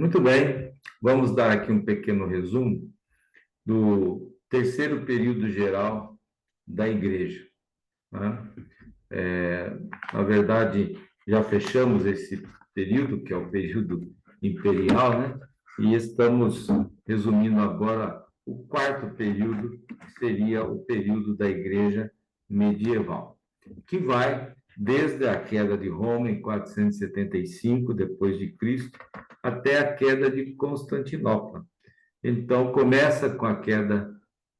Muito bem, vamos dar aqui um pequeno resumo do terceiro período geral da Igreja, né? Na verdade, já fechamos esse período, que é o período imperial, né? E estamos resumindo agora o quarto período, que seria o período da Igreja medieval, que vai desde a queda de Roma em 475 depois de Cristo até a queda de Constantinopla. Então, começa com a queda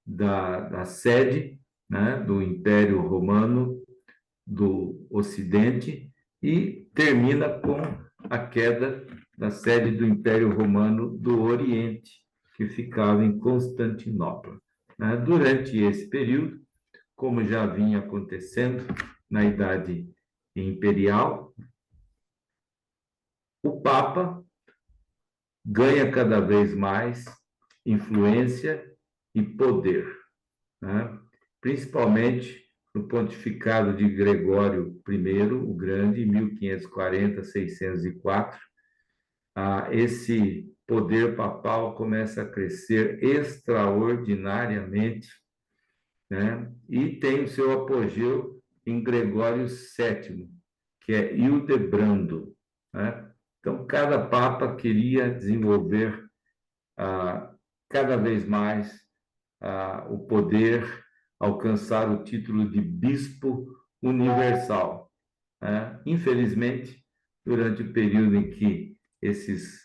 da sede, né, do Império Romano do Ocidente e termina com a queda da sede do Império Romano do Oriente, que ficava em Constantinopla. Né? Durante esse período, como já vinha acontecendo na Idade Imperial, o Papa ganha cada vez mais influência e poder, né? Principalmente no pontificado de Gregório I, o Grande, em 1540-604, esse poder papal começa a crescer extraordinariamente, né? E tem o seu apogeu em Gregório VII, que é Hildebrando, né? Então, cada papa queria desenvolver cada vez mais o poder, alcançar o título de bispo universal, né? Infelizmente, durante o período em que esses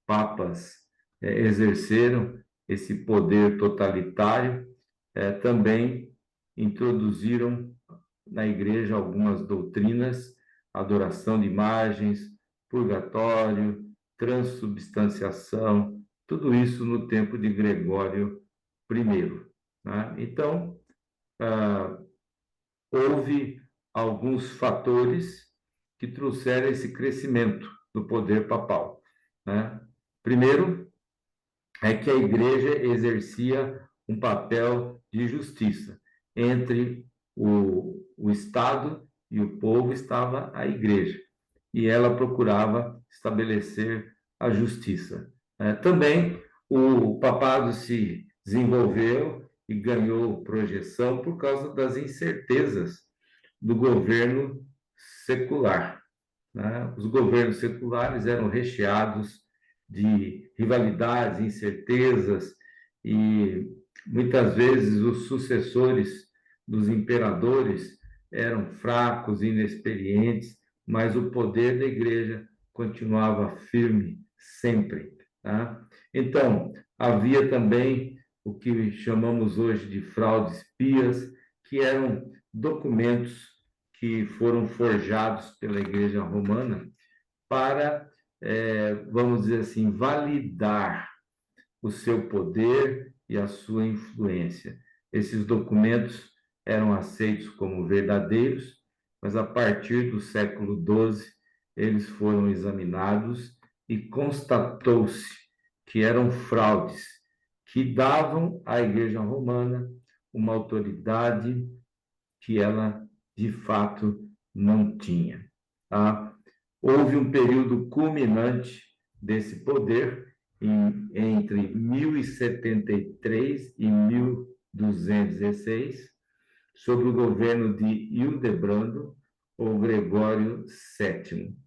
papas exerceram esse poder totalitário, também introduziram na igreja algumas doutrinas, adoração de imagens, purgatório, transubstanciação, tudo isso no tempo de Gregório I. Né? Então, ah, houve alguns fatores que trouxeram esse crescimento do poder papal. Né? Primeiro, é que a igreja exercia um papel de justiça. Entre o Estado e o povo estava a igreja, e ela procurava estabelecer a justiça. Também o papado se desenvolveu e ganhou projeção por causa das incertezas do governo secular. Né? Os governos seculares eram recheados de rivalidades, incertezas, e muitas vezes os sucessores dos imperadores eram fracos, inexperientes, mas o poder da igreja continuava firme sempre. Tá? Então, havia também o que chamamos hoje de fraudes pias, que eram documentos que foram forjados pela Igreja Romana para, vamos dizer assim, validar o seu poder e a sua influência. Esses documentos eram aceitos como verdadeiros, mas a partir do século XII eles foram examinados e constatou-se que eram fraudes que davam à Igreja Romana uma autoridade que ela de fato não tinha. Tá? Houve um período culminante desse poder entre 1073 e 1216, sob o governo de Hildebrando ou Gregório VII.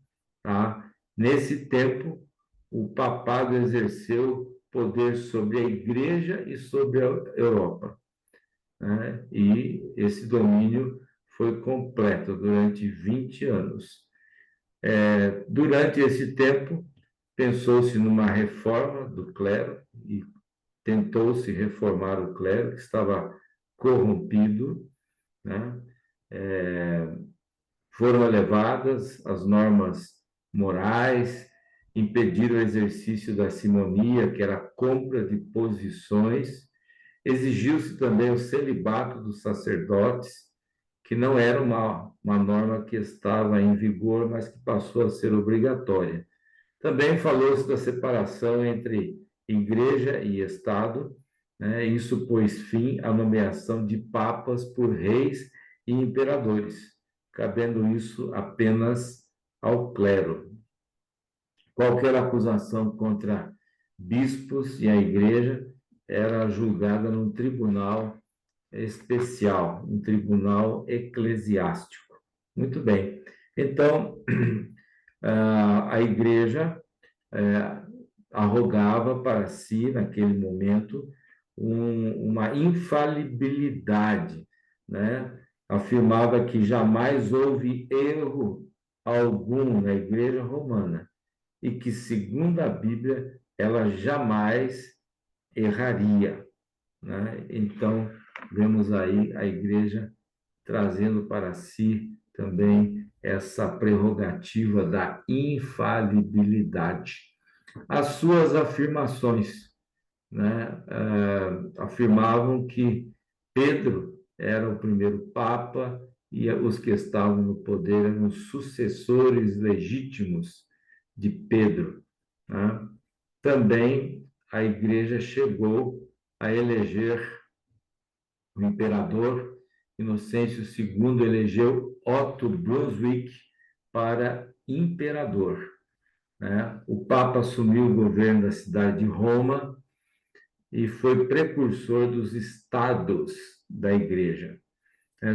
Tá? Nesse tempo, o papado exerceu poder sobre a Igreja e sobre a Europa, né? E esse domínio foi completo durante 20 anos. Durante esse tempo, pensou-se numa reforma do clero e tentou-se reformar o clero, que estava corrompido, né? Foram elevadas as normas morais, impediram o exercício da simonia, que era a compra de posições, exigiu-se também o celibato dos sacerdotes, que não era uma norma que estava em vigor, mas que passou a ser obrigatória. Também falou-se da separação entre igreja e Estado, né? Isso pôs fim à nomeação de papas por reis e imperadores, cabendo isso apenas ao clero. qualquer acusação contra bispos e a igreja era julgada num tribunal especial, um tribunal eclesiástico. Muito bem. Então, a igreja arrogava para si, naquele momento, uma infalibilidade, né? Afirmava que jamais houve erro algum na igreja romana e que, segundo a Bíblia, ela jamais erraria, né? Então, vemos aí a igreja trazendo para si também essa prerrogativa da infalibilidade. As suas afirmações, né, afirmavam que Pedro era o primeiro papa e os que estavam no poder eram os sucessores legítimos de Pedro, né? Também a igreja chegou a eleger o imperador Inocêncio II, elegeu Otto Brunswick para imperador, né? O Papa assumiu o governo da cidade de Roma e foi precursor dos estados da Igreja.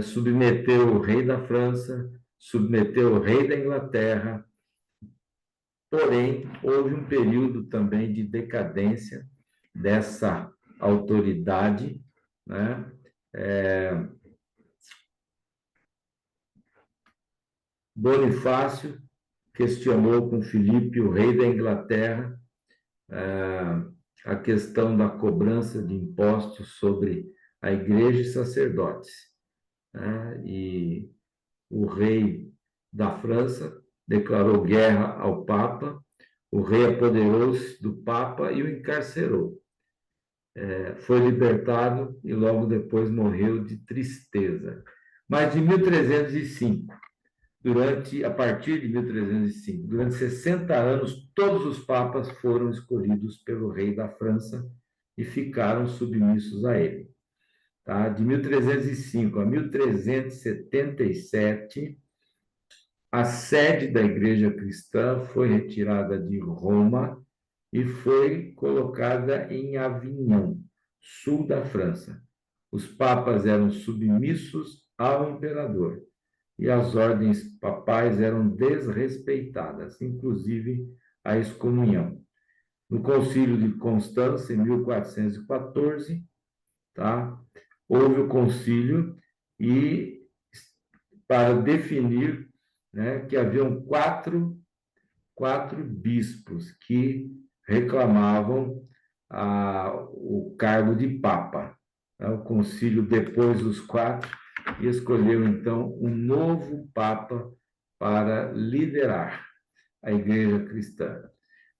Submeteu o rei da França, submeteu o rei da Inglaterra, porém, houve um período também de decadência dessa autoridade, né? Bonifácio questionou com Filipe, o rei da Inglaterra, a questão da cobrança de impostos sobre a igreja e sacerdotes, né? E o rei da França declarou guerra ao Papa, o rei apoderou-se do Papa e o encarcerou. Foi libertado e logo depois morreu de tristeza. Mas de 1305, a partir de 1305, durante 60 anos, todos os papas foram escolhidos pelo rei da França e ficaram submissos a ele. Tá? De 1305 a 1377, a sede da Igreja Cristã foi retirada de Roma e foi colocada em Avignon, sul da França. Os papas eram submissos ao imperador e as ordens papais eram desrespeitadas, inclusive a excomunhão. No Concílio de Constança, em 1414, tá? Houve o concílio e para definir, né, que haviam quatro bispos que reclamavam o cargo de papa. O concílio depois os quatro e escolheu então um novo papa para liderar a igreja cristã.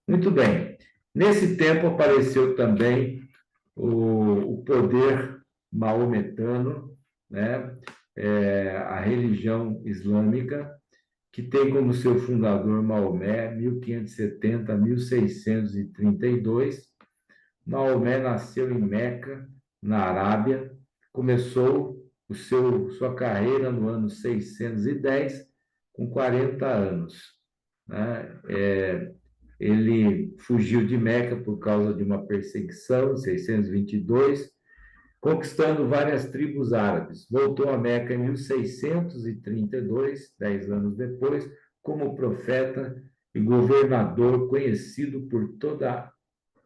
Muito bem. Nesse tempo apareceu também o poder maometano, né? A religião islâmica, que tem como seu fundador Maomé, 1570 a 1632. Maomé nasceu em Meca, na Arábia, começou sua carreira no ano 610, com 40 anos, né? Ele fugiu de Meca por causa de uma perseguição, em 622, conquistando várias tribos árabes. Voltou a Meca em 1632, 10 anos depois, como profeta e governador conhecido por toda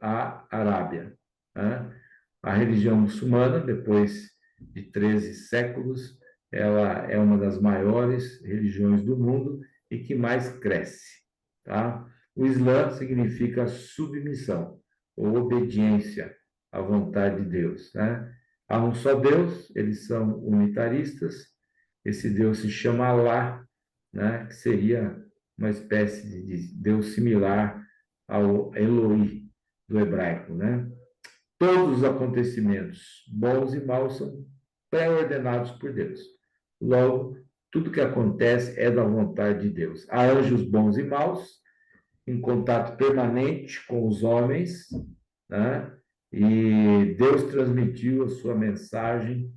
a Arábia, né? A religião muçulmana, depois de 13 séculos, ela é uma das maiores religiões do mundo e que mais cresce, tá? O Islã significa submissão ou obediência à vontade de Deus, né? Há um só Deus, eles são unitaristas, esse Deus se chama Alá, né? Que seria uma espécie de Deus similar ao Elohim do hebraico, né? Todos os acontecimentos, bons e maus, são pré-ordenados por Deus. Logo, tudo que acontece é da vontade de Deus. Há anjos bons e maus, em contato permanente com os homens, né? E Deus transmitiu a sua mensagem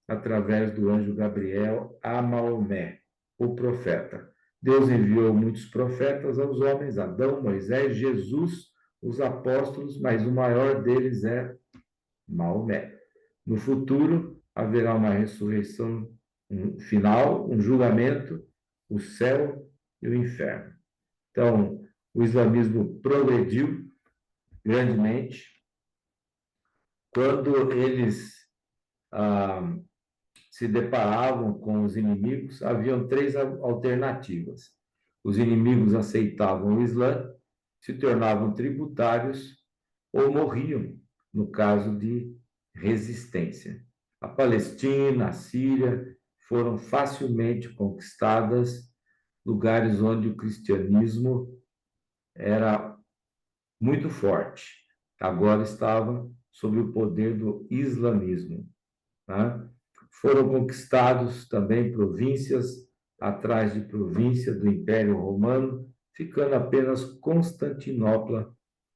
através do anjo Gabriel a Maomé, o profeta. Deus enviou muitos profetas aos homens, Adão, Moisés, Jesus, os apóstolos, mas o maior deles é Maomé. No futuro, haverá uma ressurreição final, um julgamento, o céu e o inferno. Então, o islamismo progrediu grandemente. Quando eles se deparavam com os inimigos, haviam três alternativas. Os inimigos aceitavam o Islã, se tornavam tributários ou morriam, no caso de resistência. A Palestina, a Síria foram facilmente conquistadas, lugares onde o cristianismo era muito forte. Agora estava sob o poder do islamismo. Tá? Foram conquistados também províncias atrás de província do Império Romano, ficando apenas Constantinopla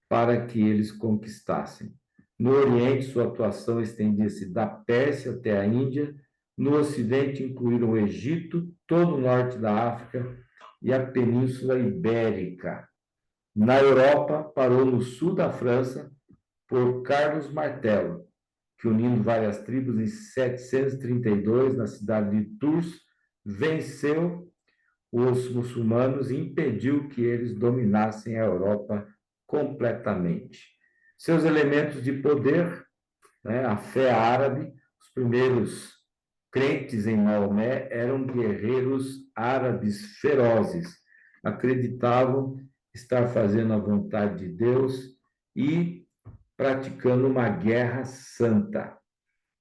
para que eles conquistassem. No Oriente, sua atuação estendia-se da Pérsia até a Índia. No Ocidente, incluíram o Egito, todo o norte da África e a Península Ibérica. Na Europa, parou no sul da França por Carlos Martelo, que, unindo várias tribos em 732, na cidade de Tours, venceu os muçulmanos e impediu que eles dominassem a Europa completamente. Seus elementos de poder, né, a fé árabe, os primeiros crentes em Maomé eram guerreiros árabes ferozes, acreditavam estar fazendo a vontade de Deus e praticando uma guerra santa,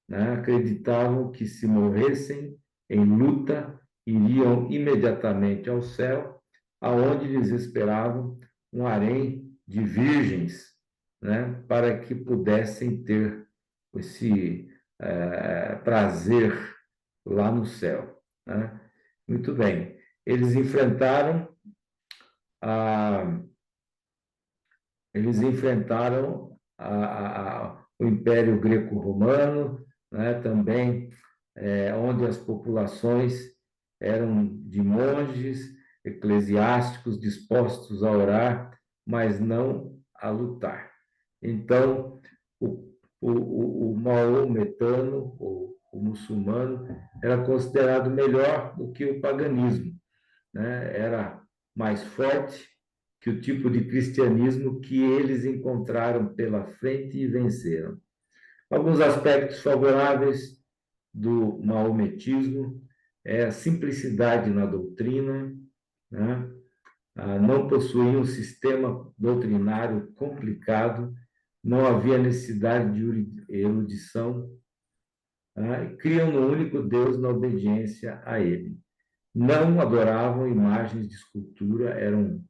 né? Acreditavam que se morressem em luta, iriam imediatamente ao céu, aonde lhes esperavam um harém de virgens, né? Para que pudessem ter esse prazer lá no céu, né? Muito bem. Eles enfrentaram a, o Império Greco-Romano, né? Também onde as populações eram de monges, eclesiásticos dispostos a orar, mas não a lutar. Então, o maometano, o muçulmano, era considerado melhor do que o paganismo, né? Era mais forte que o tipo de cristianismo que eles encontraram pela frente e venceram. Alguns aspectos favoráveis do maometismo é a simplicidade na doutrina, né? Não possuía um sistema doutrinário complicado, não havia necessidade de erudição, né? Criam no único Deus na obediência a ele. Não adoravam imagens de escultura, eram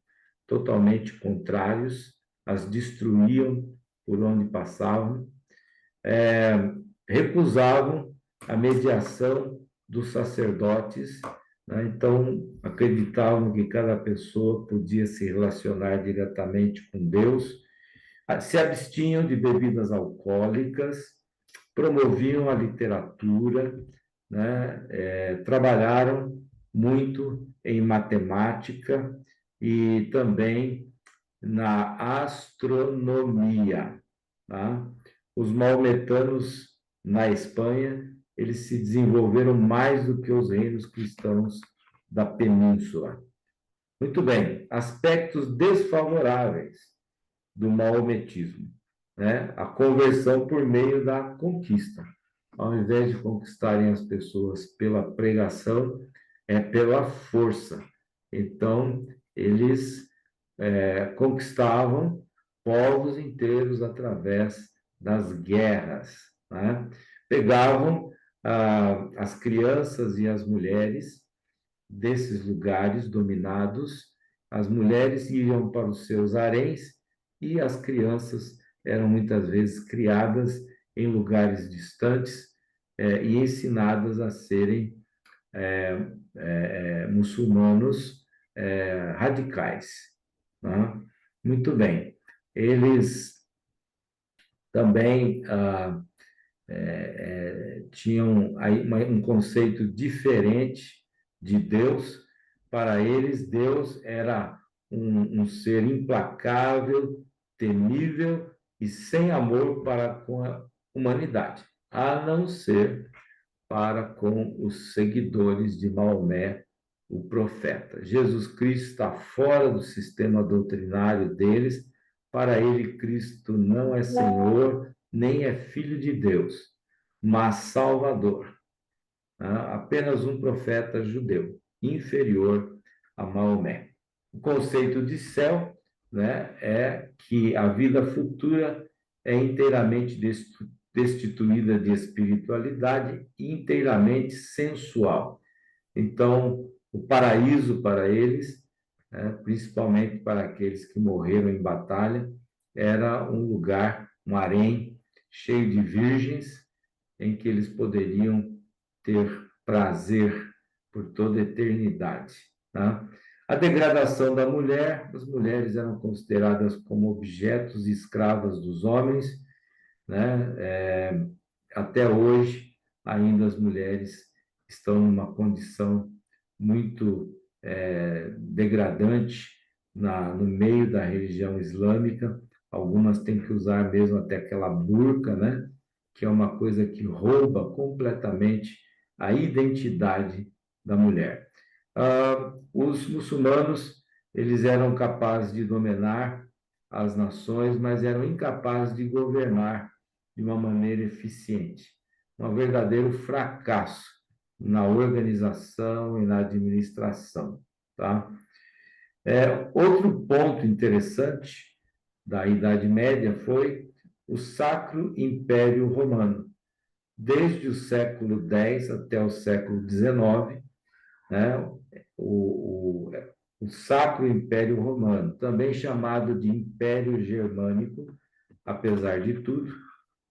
totalmente contrários, as destruíam por onde passavam, recusavam a mediação dos sacerdotes, né? Então, acreditavam que cada pessoa podia se relacionar diretamente com Deus, se abstinham de bebidas alcoólicas, promoviam a literatura, né? Trabalharam muito em matemática e também na astronomia. Tá? Os maometanos na Espanha, eles se desenvolveram mais do que os reinos cristãos da península. Muito bem, aspectos desfavoráveis do maometismo, né? A conversão por meio da conquista. Ao invés de conquistarem as pessoas pela pregação, é pela força. Então, eles conquistavam povos inteiros através das guerras, né? Pegavam as crianças e as mulheres desses lugares dominados, as mulheres iam para os seus haréns e as crianças eram muitas vezes criadas em lugares distantes e ensinadas a serem muçulmanos radicais. Né? Muito bem. Eles também tinham aí um conceito diferente de Deus. Para eles, Deus era um ser implacável, temível e sem amor para com a humanidade, a não ser para com os seguidores de Maomé, o profeta. Jesus Cristo está fora do sistema doutrinário deles. Para ele, Cristo não é Senhor, nem é Filho de Deus, mas Salvador. Apenas um profeta judeu, inferior a Maomé. O conceito de céu, né, é que a vida futura é inteiramente destituída de espiritualidade e inteiramente sensual. Então, o paraíso para eles, principalmente para aqueles que morreram em batalha, era um lugar, um harém cheio de virgens, em que eles poderiam ter prazer por toda a eternidade. Tá? A degradação da mulher, as mulheres eram consideradas como objetos escravas dos homens, né? Até hoje, ainda as mulheres estão numa condição muito degradante no meio da religião islâmica. Algumas têm que usar mesmo até aquela burca, né? Que é uma coisa que rouba completamente a identidade da mulher. Os muçulmanos, eles eram capazes de dominar as nações, mas eram incapazes de governar de uma maneira eficiente. Um verdadeiro fracasso na organização e na administração, tá? Outro ponto interessante da Idade Média foi o Sacro Império Romano. Desde o século X até o século XIX, né, o Sacro Império Romano, também chamado de Império Germânico, apesar de tudo,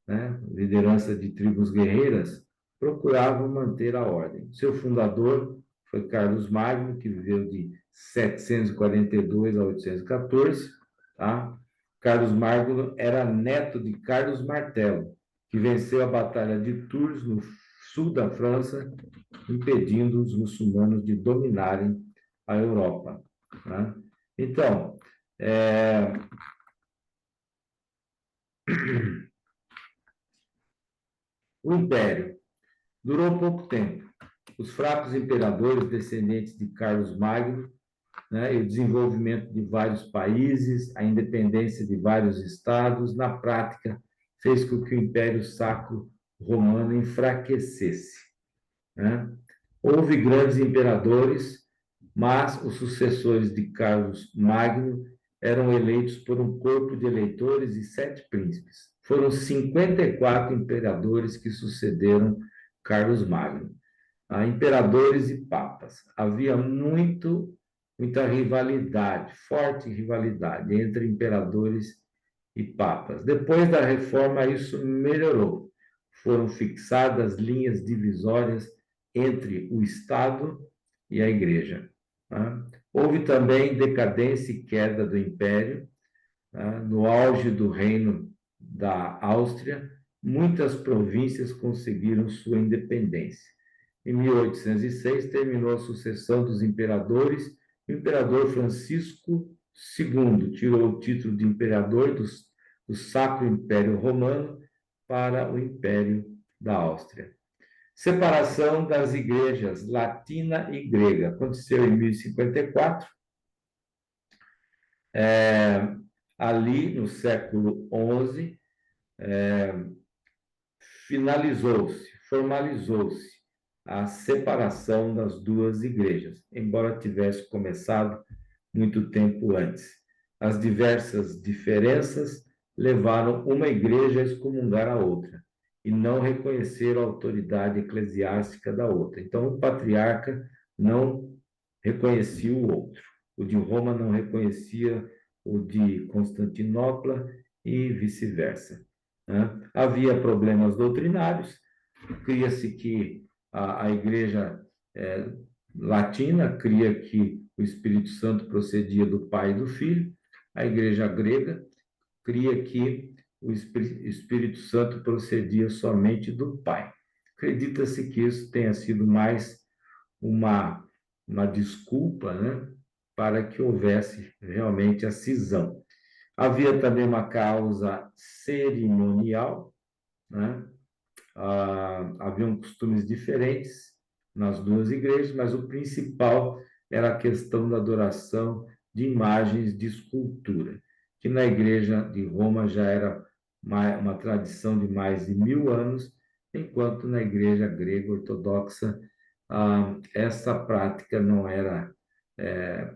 né, liderança de tribos guerreiras, procuravam manter a ordem. Seu fundador foi Carlos Magno, que viveu de 742 a 814. Tá? Carlos Magno era neto de Carlos Martelo, que venceu a Batalha de Tours, no sul da França, impedindo os muçulmanos de dominarem a Europa. Né? Então, o Império durou pouco tempo. Os fracos imperadores descendentes de Carlos Magno, né, e o desenvolvimento de vários países, a independência de vários estados, na prática, fez com que o Império Sacro Romano enfraquecesse. Né? Houve grandes imperadores, mas os sucessores de Carlos Magno eram eleitos por um corpo de eleitores e 7 príncipes. Foram 54 imperadores que sucederam Carlos Magno. Imperadores e papas. Havia muita rivalidade, forte rivalidade entre imperadores e papas. Depois da reforma, isso melhorou. Foram fixadas linhas divisórias entre o Estado e a Igreja. Houve também decadência e queda do Império. No auge do reino da Áustria, muitas províncias conseguiram sua independência. Em 1806, terminou a sucessão dos imperadores. O imperador Francisco II tirou o título de imperador do Sacro Império Romano para o Império da Áustria. Separação das igrejas latina e grega. Aconteceu em 1054. Ali, no século XI, formalizou-se a separação das duas igrejas, embora tivesse começado muito tempo antes. As diversas diferenças levaram uma igreja a excomungar a outra e não reconhecer a autoridade eclesiástica da outra. Então, o patriarca não reconhecia o outro. O de Roma não reconhecia o de Constantinopla e vice-versa. Havia problemas doutrinários, cria-se que a Igreja Latina cria que o Espírito Santo procedia do Pai e do Filho, a Igreja Grega cria que o Espírito Santo procedia somente do Pai. Acredita-se que isso tenha sido mais uma uma desculpa, né, para que houvesse realmente a cisão. Havia também uma causa cerimonial, né? Haviam costumes diferentes nas duas igrejas, mas o principal era a questão da adoração de imagens de escultura, que na igreja de Roma já era uma tradição de mais de 1000 anos, enquanto na igreja grega ortodoxa essa prática não era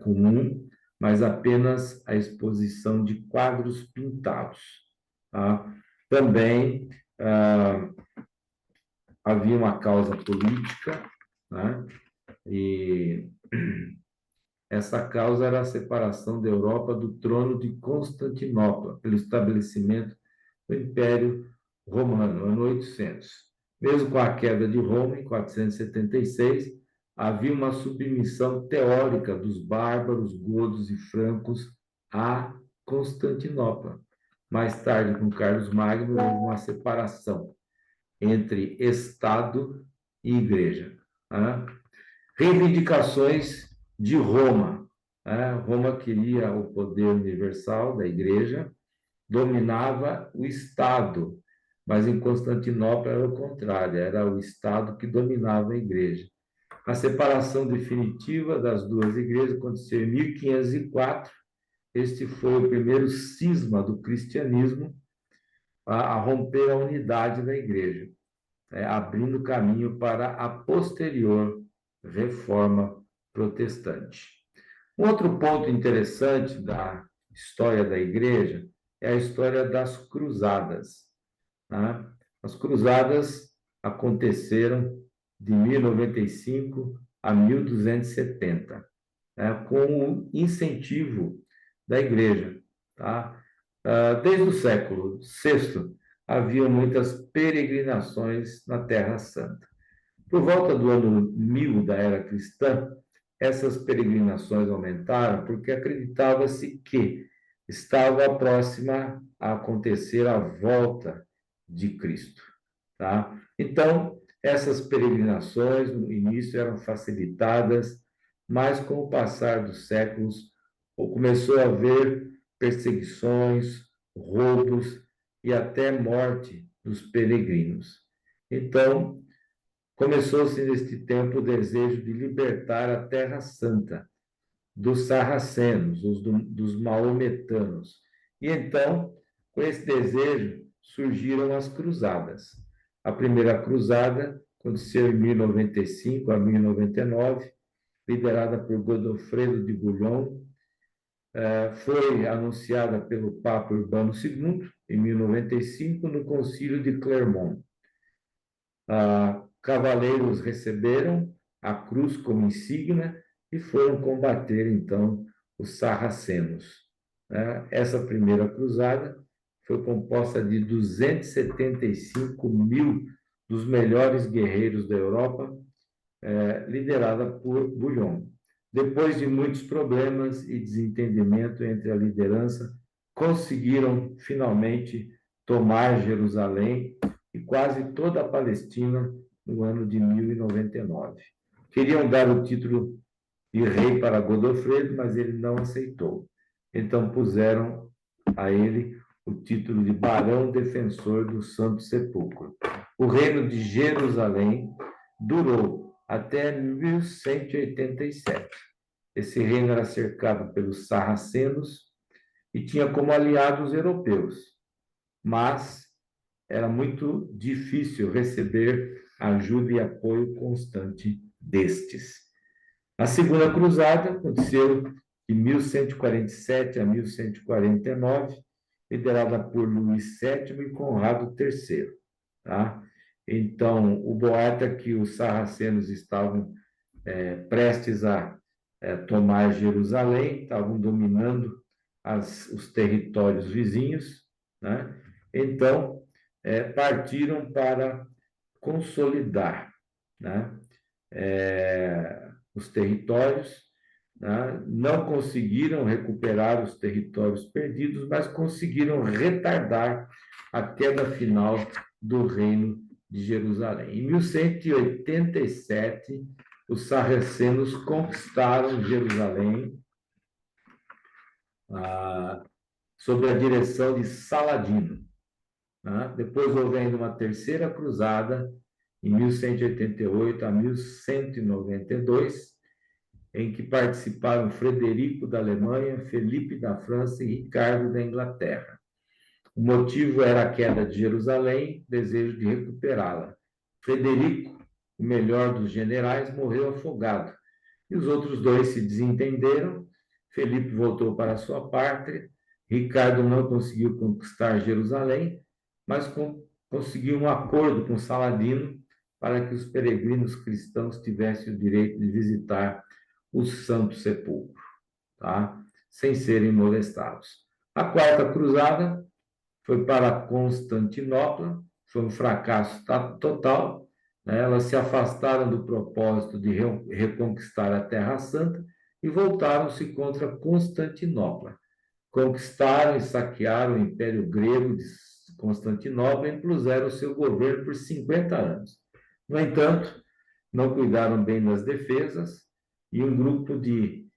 comum, mas apenas a exposição de quadros pintados. Tá? Também havia uma causa política, né? E essa causa era a separação da Europa do trono de Constantinopla, pelo estabelecimento do Império Romano, ano 800. Mesmo com a queda de Roma, em 476, havia uma submissão teórica dos bárbaros, godos e francos a Constantinopla. Mais tarde, com Carlos Magno, houve uma separação entre Estado e Igreja. Né? Reivindicações de Roma. Né? Roma queria o poder universal da Igreja, dominava o Estado, mas em Constantinopla era o contrário, era o Estado que dominava a Igreja. A separação definitiva das duas igrejas aconteceu em 1504. Este foi o primeiro cisma do cristianismo a romper a unidade da Igreja, abrindo caminho para a posterior reforma protestante. Um outro ponto interessante da história da Igreja é a história das cruzadas. Né? As cruzadas aconteceram de 1095 a 1270, né? Com o incentivo da Igreja. Tá? Desde o século VI, havia muitas peregrinações na Terra Santa. Por volta do ano 1000 da era cristã, essas peregrinações aumentaram porque acreditava-se que estava próxima a acontecer a volta de Cristo. Tá? Então, essas peregrinações, no início, eram facilitadas, mas com o passar dos séculos, começou a haver perseguições, roubos e até morte dos peregrinos. Então, começou-se neste tempo o desejo de libertar a Terra Santa dos sarracenos, dos maometanos. E então, com esse desejo, surgiram as cruzadas. A primeira cruzada aconteceu em 1095 a 1099, liderada por Godofredo de Bouillon, foi anunciada pelo Papa Urbano II, em 1095, no Concílio de Clermont. Cavaleiros receberam a cruz como insígnia e foram combater, então, os sarracenos. Essa primeira cruzada foi composta de 275 mil dos melhores guerreiros da Europa, liderada por Bouillon. Depois de muitos problemas e desentendimento entre a liderança, conseguiram finalmente tomar Jerusalém e quase toda a Palestina no ano de 1099. Queriam dar o título de rei para Godofredo, mas ele não aceitou. Então puseram a ele o título de barão defensor do Santo Sepulcro. O reino de Jerusalém durou até 1187. Esse reino era cercado pelos sarracenos e tinha como aliados os europeus, mas era muito difícil receber ajuda e apoio constante destes. A Segunda Cruzada aconteceu de 1147 a 1149, liderada por Luís VII e Conrado III. Tá? Então, o boato é que os sarracenos estavam prestes a tomar Jerusalém, estavam dominando os territórios vizinhos, né? Então, partiram para consolidar, né, os territórios, né? Não conseguiram recuperar os territórios perdidos, mas conseguiram retardar a queda final do reino de Jerusalém. Em 1187, os sarracenos conquistaram Jerusalém sob a direção de Saladino. Depois houve ainda uma terceira cruzada, em 1188 a 1192, em que participaram Frederico da Alemanha, Felipe da França e Ricardo da Inglaterra. O motivo era a queda de Jerusalém, desejo de recuperá-la. Frederico, o melhor dos generais, morreu afogado, e os outros dois se desentenderam. Felipe voltou para sua pátria, Ricardo não conseguiu conquistar Jerusalém, mas conseguiu um acordo com Saladino para que os peregrinos cristãos tivessem o direito de visitar o Santo Sepulcro, tá? Sem serem molestados. A quarta cruzada foi para Constantinopla, foi um fracasso total, né? Elas se afastaram do propósito de reconquistar a Terra Santa e voltaram-se contra Constantinopla. Conquistaram e saquearam o Império Grego de Constantinopla e impuseram o seu governo por 50 anos. No entanto, não cuidaram bem das defesas e um grupo de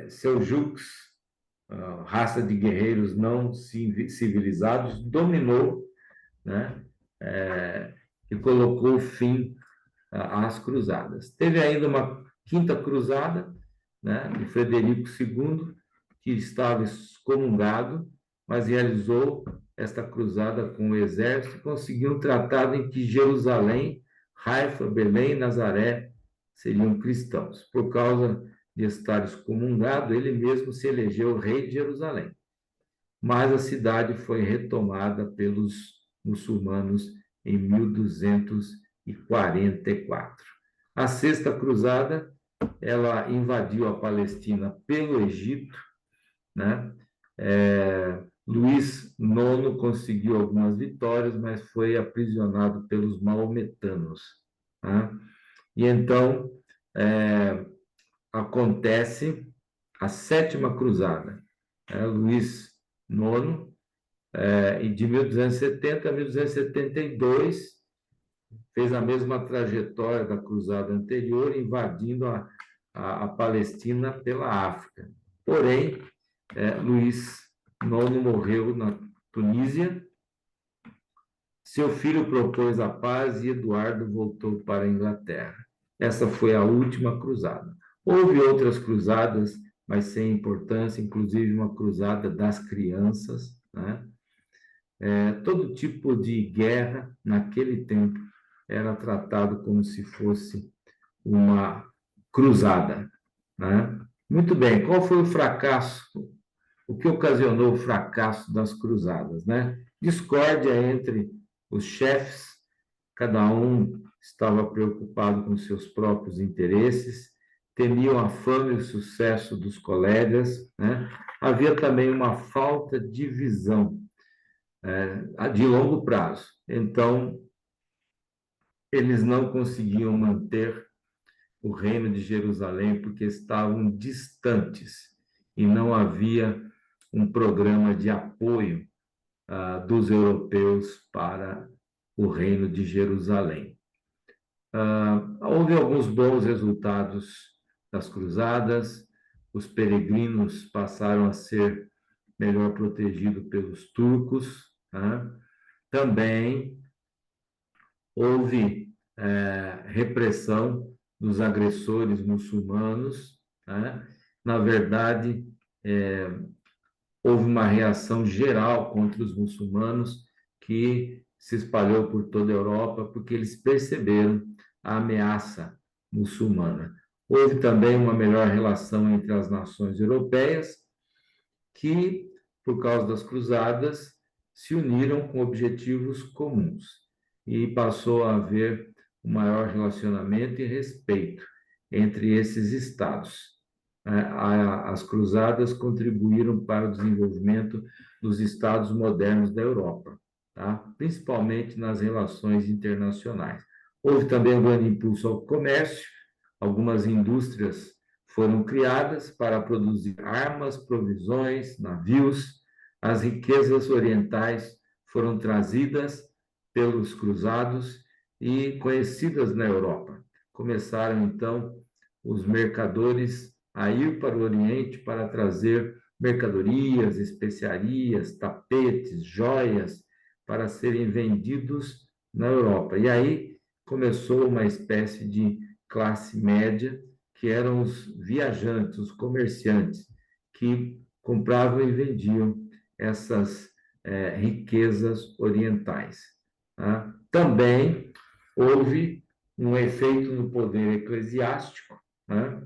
seljuks, raça de guerreiros não civilizados, dominou, né, e colocou fim às cruzadas. Teve ainda uma quinta cruzada, né, de Frederico II, que estava excomungado, mas realizou esta cruzada com o exército e conseguiu um tratado em que Jerusalém, Haifa, Belém e Nazaré seriam cristãos. Por causa de estar excomungado, ele mesmo se elegeu rei de Jerusalém. Mas a cidade foi retomada pelos muçulmanos em 1244. A Sexta Cruzada, ela invadiu a Palestina pelo Egito, né? Luís IX conseguiu algumas vitórias, mas foi aprisionado pelos maometanos, né? E então acontece a Sétima Cruzada. Luís IX, de 1270 a 1272, fez a mesma trajetória da cruzada anterior, invadindo a Palestina pela África. Porém, Luís IX morreu na Tunísia, seu filho propôs a paz e Eduardo voltou para a Inglaterra. Essa foi a última cruzada. Houve outras cruzadas, mas sem importância, inclusive uma cruzada das crianças, né? Todo tipo de guerra, naquele tempo, era tratado como se fosse uma cruzada, né? Muito bem, qual foi o fracasso? O que ocasionou o fracasso das cruzadas, né? Discórdia entre os chefes, cada um estava preocupado com seus próprios interesses, temiam a fama e o sucesso dos colegas, né? Havia também uma falta de visão de longo prazo. Então, eles não conseguiam manter o reino de Jerusalém porque estavam distantes e não havia um programa de apoio dos europeus para o reino de Jerusalém. Houve alguns bons resultados das cruzadas, os peregrinos passaram a ser melhor protegidos pelos turcos, né? Também houve repressão dos agressores muçulmanos, né? Na verdade, houve uma reação geral contra os muçulmanos que se espalhou por toda a Europa, porque eles perceberam a ameaça muçulmana. Houve também uma melhor relação entre as nações europeias, que, por causa das cruzadas, se uniram com objetivos comuns e passou a haver um maior relacionamento e respeito entre esses estados. As cruzadas contribuíram para o desenvolvimento dos estados modernos da Europa, tá? Principalmente nas relações internacionais. Houve também um grande impulso ao comércio, algumas indústrias foram criadas para produzir armas, provisões, navios. As riquezas orientais foram trazidas pelos cruzados e conhecidas na Europa, começaram, então, os mercadores a ir para o Oriente para trazer mercadorias, especiarias, tapetes, joias, para serem vendidos na Europa. E aí começou uma espécie de classe média, que eram os viajantes, os comerciantes, que compravam e vendiam essas riquezas orientais. Tá? Também houve um efeito no poder eclesiástico, né?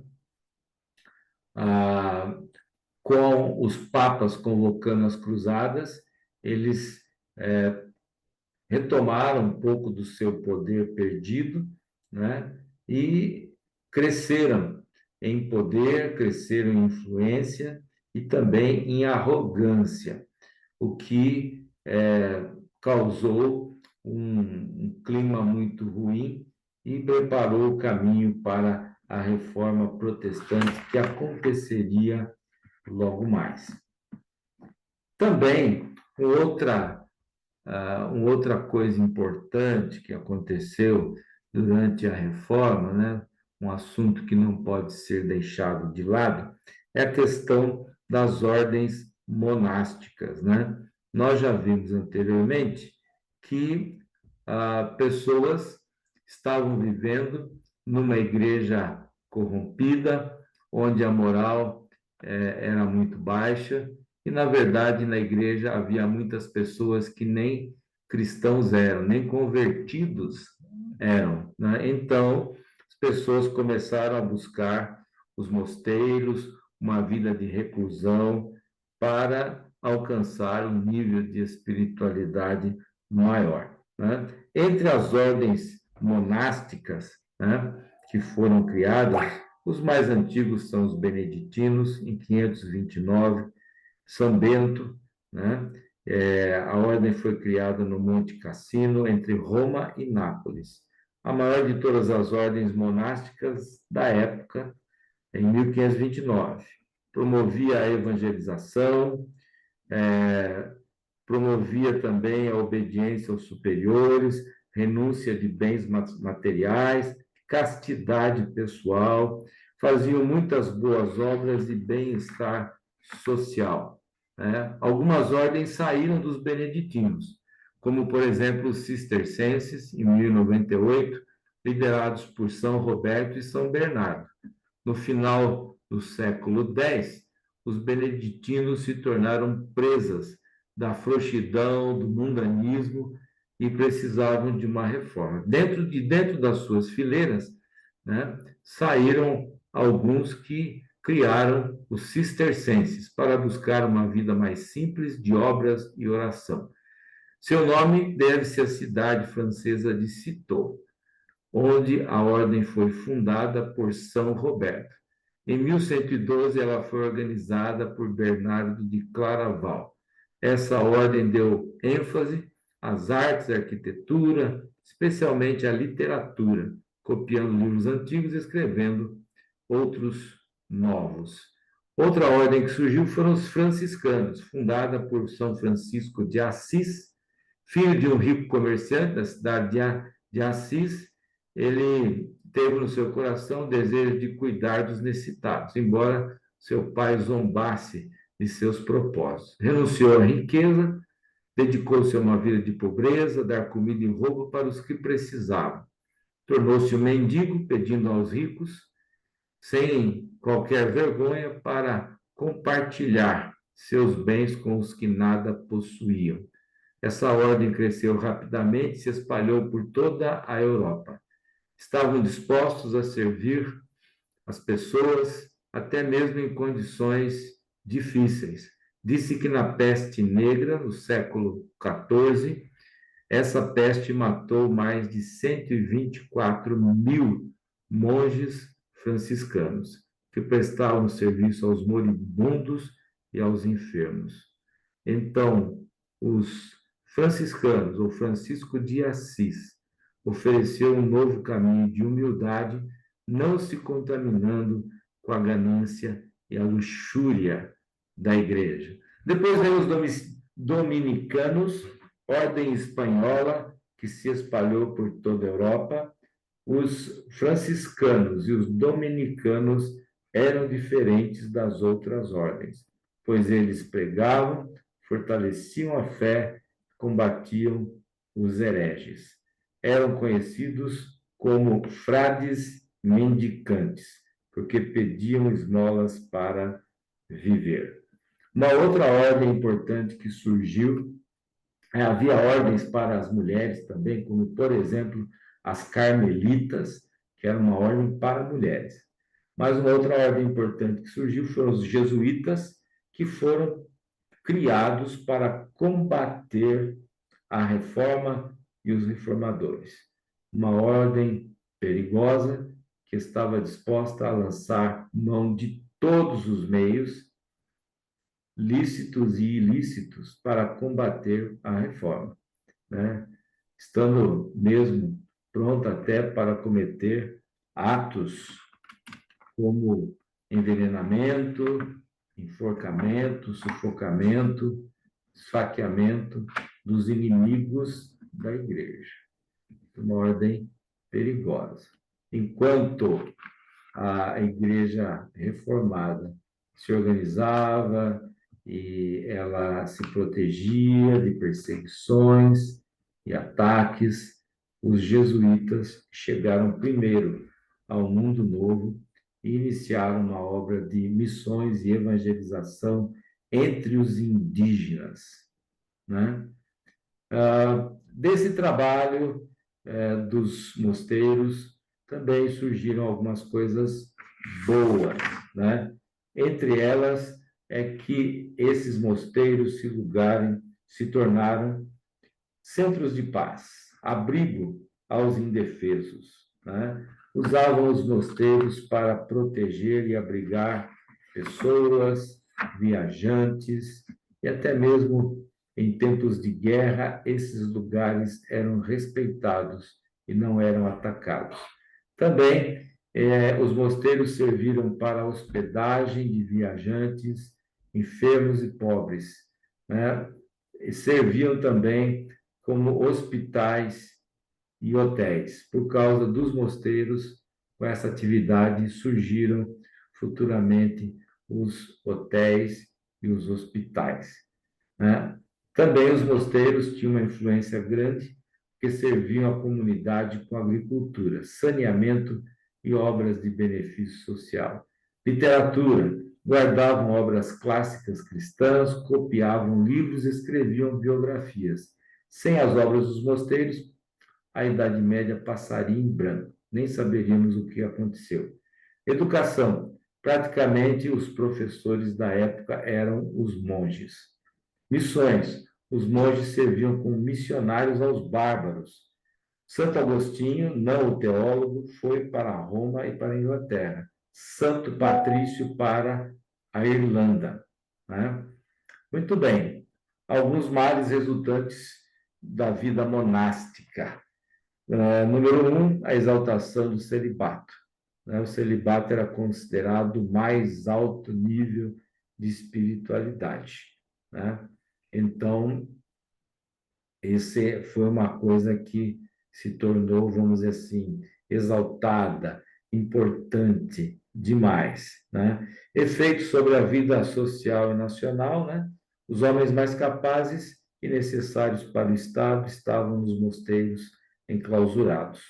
Ah, com os papas convocando as cruzadas, eles retomaram um pouco do seu poder perdido, né? E cresceram em poder, cresceram em influência e também em arrogância, o que causou um clima muito ruim e preparou o caminho para a reforma protestante que aconteceria logo mais. Também, uma outra coisa importante que aconteceu durante a reforma, né, um assunto que não pode ser deixado de lado, é a questão das ordens monásticas, né? Nós já vimos anteriormente que pessoas estavam vivendo numa igreja corrompida, onde a moral era muito baixa, e, na verdade, na igreja havia muitas pessoas que nem cristãos eram, nem convertidos eram, né? Então, as pessoas começaram a buscar os mosteiros, uma vida de reclusão, para alcançar um nível de espiritualidade maior, né? Entre as ordens monásticas, né, que foram criadas, os mais antigos são os beneditinos, em 529, São Bento, né? A ordem foi criada no Monte Cassino, entre Roma e Nápoles. A maior de todas as ordens monásticas da época, em 1529. Promovia a evangelização, promovia também a obediência aos superiores, renúncia de bens materiais, castidade pessoal, faziam muitas boas obras e bem-estar social, né? Algumas ordens saíram dos beneditinos, como, por exemplo, os cistercenses, em 1098, liderados por São Roberto e São Bernardo. No final do século X, os beneditinos se tornaram presas da frouxidão, do mundanismo e precisavam de uma reforma. Dentro das suas fileiras, né, saíram alguns que criaram os cistercenses para buscar uma vida mais simples de obras e oração. Seu nome deve-se à cidade francesa de Citeaux, onde a ordem foi fundada por São Roberto. Em 1112, ela foi organizada por Bernardo de Claraval. Essa ordem deu ênfase às artes, à arquitetura, especialmente à literatura, copiando livros antigos e escrevendo outros novos. Outra ordem que surgiu foram os franciscanos, fundada por São Francisco de Assis, filho de um rico comerciante da cidade de Assis. Ele teve no seu coração o desejo de cuidar dos necessitados, embora seu pai zombasse de seus propósitos. Renunciou à riqueza, dedicou-se a uma vida de pobreza, dar comida e roupa para os que precisavam. Tornou-se um mendigo, pedindo aos ricos, sem qualquer vergonha, para compartilhar seus bens com os que nada possuíam. Essa ordem cresceu rapidamente e se espalhou por toda a Europa. Estavam dispostos a servir as pessoas, até mesmo em condições difíceis. Disse que na peste negra, no século XIV, essa peste matou mais de 124 mil monges franciscanos, que prestavam serviço aos moribundos e aos enfermos. Então, os franciscanos, ou Francisco de Assis, ofereceu um novo caminho de humildade, não se contaminando com a ganância e a luxúria da igreja. Depois vem os dominicanos, ordem espanhola, que se espalhou por toda a Europa. os franciscanos e os dominicanos eram diferentes das outras ordens, pois eles pregavam, fortaleciam a fé, combatiam os hereges. Eram conhecidos como frades mendicantes, porque pediam esmolas para viver. Uma outra ordem importante que surgiu, havia ordens para as mulheres também, como, por exemplo, as carmelitas, que era uma ordem para mulheres. Mas uma outra ordem importante que surgiu foram os jesuítas, que foram criados para combater a reforma e os reformadores. Uma ordem perigosa que estava disposta a lançar mão de todos os meios, lícitos e ilícitos, para combater a reforma, né? Estando mesmo pronto até para cometer atos como envenenamento, enforcamento, sufocamento, esfaqueamento dos inimigos da igreja. Uma ordem perigosa. Enquanto a igreja reformada se organizava e ela se protegia de perseguições e ataques, os jesuítas chegaram primeiro ao Mundo Novo e iniciaram uma obra de missões e evangelização entre os indígenas, né? Desse trabalho dos mosteiros também surgiram algumas coisas boas, né? Entre elas é que esses mosteiros se tornaram centros de paz, abrigo aos indefesos, né? Usavam os mosteiros para proteger e abrigar pessoas, viajantes, e até mesmo em tempos de guerra, esses lugares eram respeitados e não eram atacados. Também os mosteiros serviram para a hospedagem de viajantes, enfermos e pobres, né? E serviam também como hospitais e hotéis. Por causa dos mosteiros, com essa atividade surgiram futuramente os hotéis e os hospitais, né? Também os mosteiros tinham uma influência grande, porque serviam a comunidade com agricultura, saneamento e obras de benefício social. Literatura, guardavam obras clássicas cristãs, copiavam livros, escreviam biografias. Sem as obras dos mosteiros, a Idade Média passaria em branco, nem saberíamos o que aconteceu. Educação, praticamente os professores da época eram os monges. Missões, os monges serviam como missionários aos bárbaros. Santo Agostinho, não o teólogo, foi para Roma e para a Inglaterra. Santo Patrício para a Irlanda, né? Muito bem. Alguns males resultantes da vida monástica. Número 1, a exaltação do celibato, né? O celibato era considerado o mais alto nível de espiritualidade, né? Então, esse foi uma coisa que se tornou, vamos dizer assim, exaltada, importante demais, né? Efeitos sobre a vida social e nacional, né? Os homens mais capazes e necessários para o Estado estavam nos mosteiros enclausurados.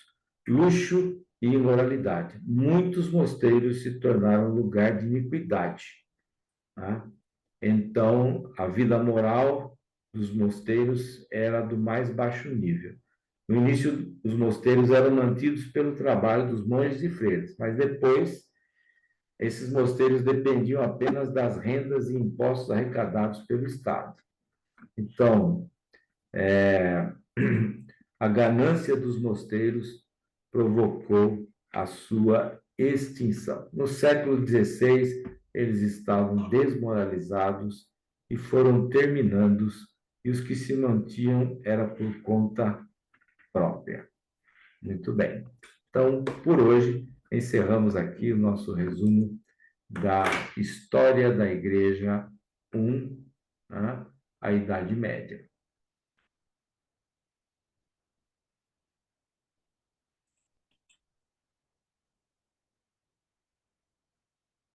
Luxo e imoralidade. Muitos mosteiros se tornaram lugar de iniquidade, tá? Então, a vida moral dos mosteiros era do mais baixo nível. No início, os mosteiros eram mantidos pelo trabalho dos monges e freiras, mas depois, esses mosteiros dependiam apenas das rendas e impostos arrecadados pelo Estado. Então, a ganância dos mosteiros provocou a sua extinção. No século XVI, eles estavam desmoralizados e foram terminando, e os que se mantinham era por conta própria. Muito bem. Então, por hoje, encerramos aqui o nosso resumo da história da Igreja 1, né, a Idade Média.